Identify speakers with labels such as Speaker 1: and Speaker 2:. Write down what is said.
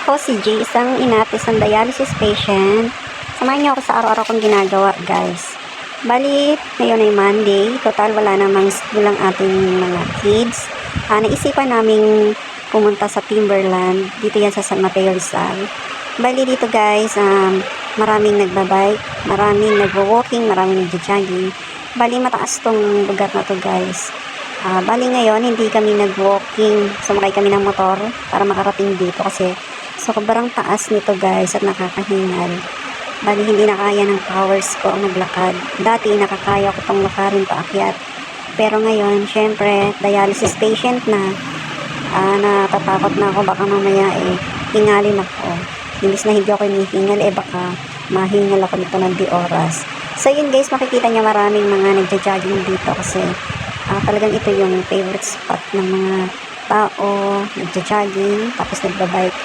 Speaker 1: Ako si Jay, isang ina at isang dialysis patient. Samahan niyo ako sa araw-araw kong ginagawa, guys. Bali, ngayon ay Monday. Total, wala namang school ang ating mga kids. Naisipan naming pumunta sa Timberland. Dito yan sa San Mateo Rizal. Bali dito, guys, maraming nagbabike, maraming nagwo-walking, maraming nagjo-jogging. Bali, mataas tong lugar na to, guys. Bali ngayon, hindi kami nag-walking. Sumakay kami ng motor para makarating dito kasi sobrang taas nito, guys, at nakakahingal. Bali, hindi na kaya ng powers ko ang maglakad. Dati, nakakaya ko pang lakarin paakyat. Pero ngayon, syempre, dialysis patient na. Natatakot na ako. Baka mamaya, hingalin ako. Imbis na hindi ako hinihingal, baka mahingal ako nito ng di oras. So, yun, guys, makikita niya maraming mga nagja-jogging dito kasi talagang ito yung favorite spot ng mga tao, nagja-jogging, tapos nagbabike.